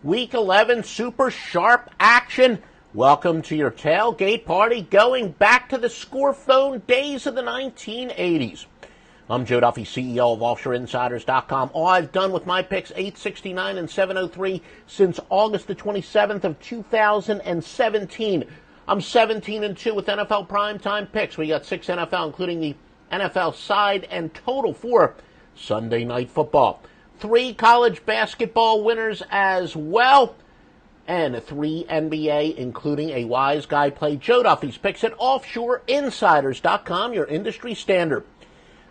Week 11 super sharp action. Welcome to your tailgate party going back to the score phone days of the 1980s. I'm Joe Duffy, CEO of OffshoreInsiders.com. All I've done with my picks, 869 and 703, since August the 27th of 2017. I'm 17-2 with NFL primetime picks. We got 6 NFL, including the NFL side and total for Sunday Night Football. 3 college basketball winners as well, and 3 NBA, including a wise guy play. Joe Duffy's picks at OffshoreInsiders.com, your industry standard.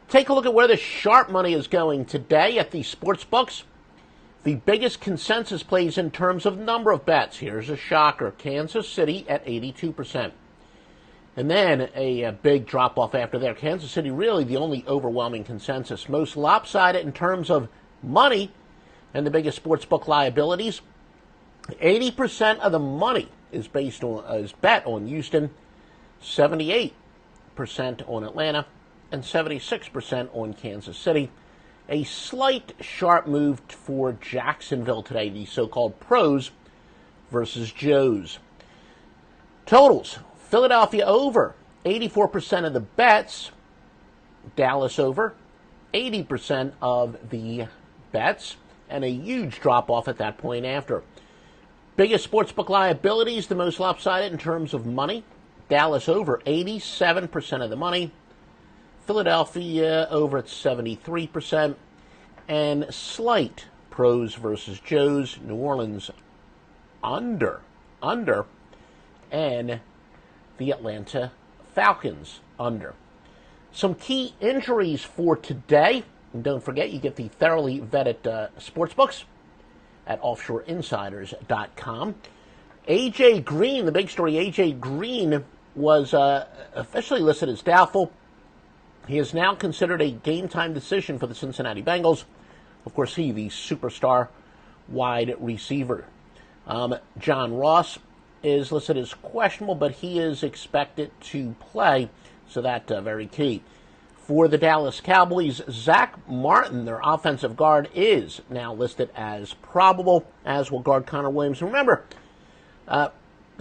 Take a look at where the sharp money is going today at the sports books. The biggest consensus plays in terms of number of bets. Here's a shocker. Kansas City at 82%. And then a big drop-off after there. Kansas City really the only overwhelming consensus. Most lopsided in terms of money and the biggest sportsbook liabilities. 80% of the money is bet on Houston, 78% on Atlanta, and 76% on Kansas City. A slight sharp move for Jacksonville today, the so-called pros versus Joes. Totals: Philadelphia over, 84% of the bets. Dallas over, 80% of the bets, and a huge drop-off at that point after. Biggest sportsbook liabilities, the most lopsided in terms of money. Dallas over, 87% of the money. Philadelphia over at 73%. And slight pros versus Joes. New Orleans under. And the Atlanta Falcons under. Some key injuries for today. And don't forget, you get the thoroughly vetted sportsbooks at OffshoreInsiders.com. A.J. Green, the big story, A.J. Green was officially listed as doubtful. He is now considered a game-time decision for the Cincinnati Bengals. Of course, he, the superstar wide receiver. John Ross is listed as questionable, but he is expected to play, so that's very key. For the Dallas Cowboys, Zach Martin, their offensive guard, is now listed as probable, as will guard Connor Williams. Remember,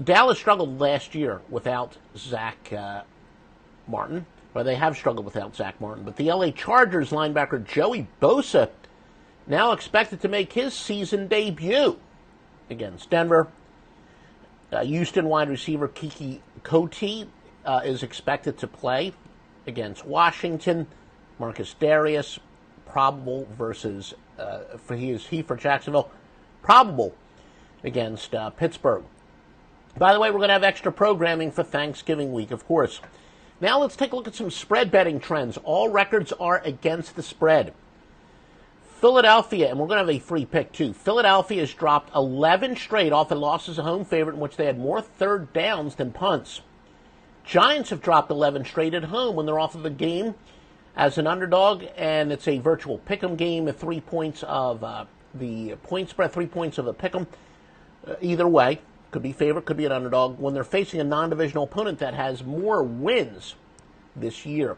Dallas struggled last year without Zach Martin. Well, they have struggled without Zach Martin. But the LA Chargers linebacker Joey Bosa now expected to make his season debut against Denver. Houston wide receiver Kiki Coty is expected to play against Washington. Marcus Darius, probable versus, for Jacksonville, probable against Pittsburgh. By the way, we're going to have extra programming for Thanksgiving week, of course. Now let's take a look at some spread betting trends. All records are against the spread. Philadelphia, and we're going to have a free pick too. Philadelphia has dropped 11 straight off the loss as a home favorite in which they had more third downs than punts. Giants have dropped 11 straight at home when they're off of a game as an underdog, and it's a virtual pick'em game at 3 points of the point spread, 3 points of a pick'em. Either way, could be favorite, could be an underdog when they're facing a non-divisional opponent that has more wins this year.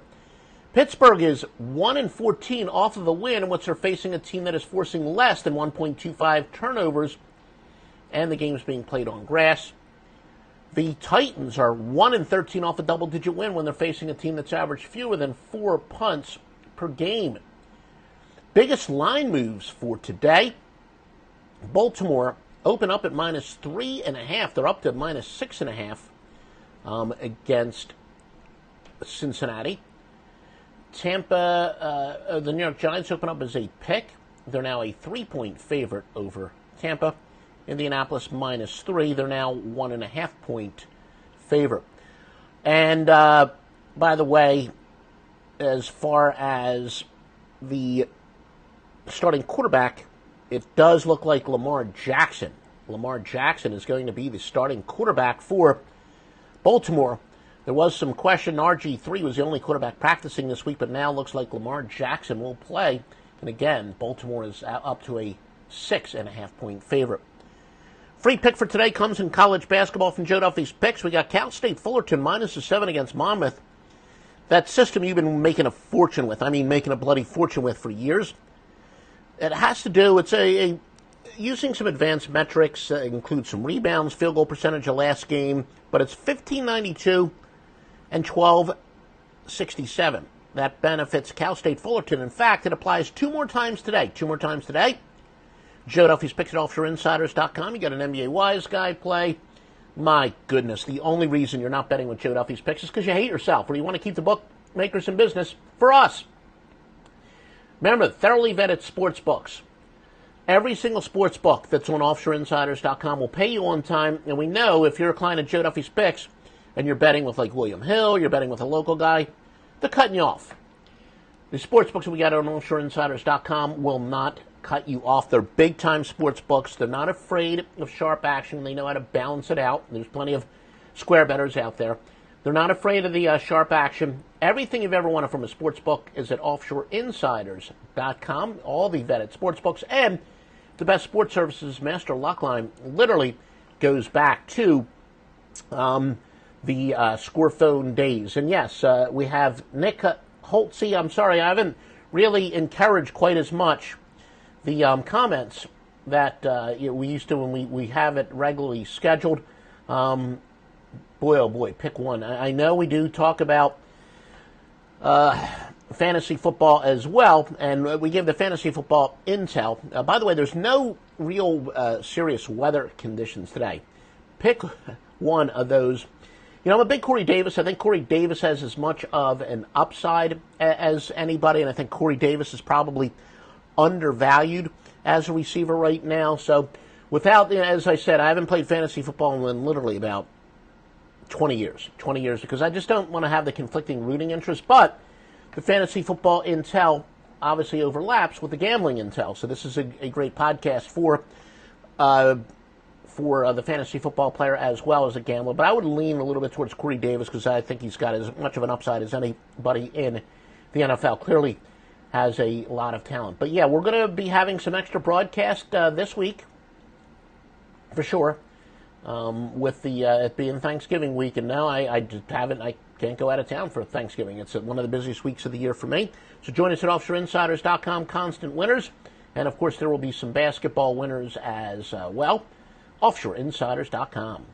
Pittsburgh is 1-14 off of a win in which they're facing a team that is forcing less than 1.25 turnovers, and the game's being played on grass. The Titans are 1-13 off a double-digit win when they're facing a team that's averaged fewer than 4 punts per game. Biggest line moves for today: Baltimore open up at -3.5. They're up to -6.5 against Cincinnati. Tampa, the New York Giants open up as a pick. They're now a 3-point favorite over Tampa. Indianapolis -3. They're now 1.5-point favorite. And by the way, as far as the starting quarterback, it does look like Lamar Jackson. Lamar Jackson is going to be the starting quarterback for Baltimore. There was some question. RG3 was the only quarterback practicing this week, but now looks like Lamar Jackson will play. And again, Baltimore is up to a 6.5-point favorite. Free pick for today comes in college basketball from Joe Duffy's Picks. We got Cal State Fullerton -7 against Monmouth. That system you've been making a fortune with. I mean, making a bloody fortune with for years. It has to do, it's using some advanced metrics, includes some rebounds, field goal percentage of last game, but it's 1592 and 1267. That benefits Cal State Fullerton. In fact, it applies two more times today. Joe Duffy's picks at offshoreinsiders.com. You got an NBA Wise Guy play. My goodness, the only reason you're not betting with Joe Duffy's picks is because you hate yourself or you want to keep the bookmakers in business for us. Remember, thoroughly vetted sports books. Every single sports book that's on offshoreinsiders.com will pay you on time, and we know if you're a client of Joe Duffy's picks and you're betting with like William Hill, you're betting with a local guy, they're cutting you off. The sports books that we got on offshoreinsiders.com will not cut you off. They're big-time sports books. They're not afraid of sharp action. They know how to balance it out. There's plenty of square bettors out there. They're not afraid of the sharp action. Everything you've ever wanted from a sports book is at offshoreinsiders.com. All the vetted sports books and the best sports services master luck line literally goes back to the score phone days. And yes, we have Nick Holtze. I'm sorry, I haven't really encouraged quite as much the comments that we used to when we have it regularly scheduled. Boy, oh boy, pick one. I know we do talk about fantasy football as well, and we give the fantasy football intel. By the way, there's no real serious weather conditions today. Pick one of those. You know, I'm a big Corey Davis. I think Corey Davis has as much of an upside as anybody, and I think Corey Davis is probably undervalued as a receiver right now. So without, as I said, I haven't played fantasy football in literally about 20 years, because I just don't want to have the conflicting rooting interests. But the fantasy football intel obviously overlaps with the gambling intel. So this is a great podcast for the fantasy football player as well as a gambler. But I would lean a little bit towards Corey Davis because I think he's got as much of an upside as anybody in the NFL. Clearly has a lot of talent. But yeah, we're going to be having some extra broadcast this week for sure. With the it being Thanksgiving week, and now I can't go out of town for Thanksgiving. It's one of the busiest weeks of the year for me. So join us at offshoreinsiders.com, constant winners, and of course there will be some basketball winners as well. offshoreinsiders.com.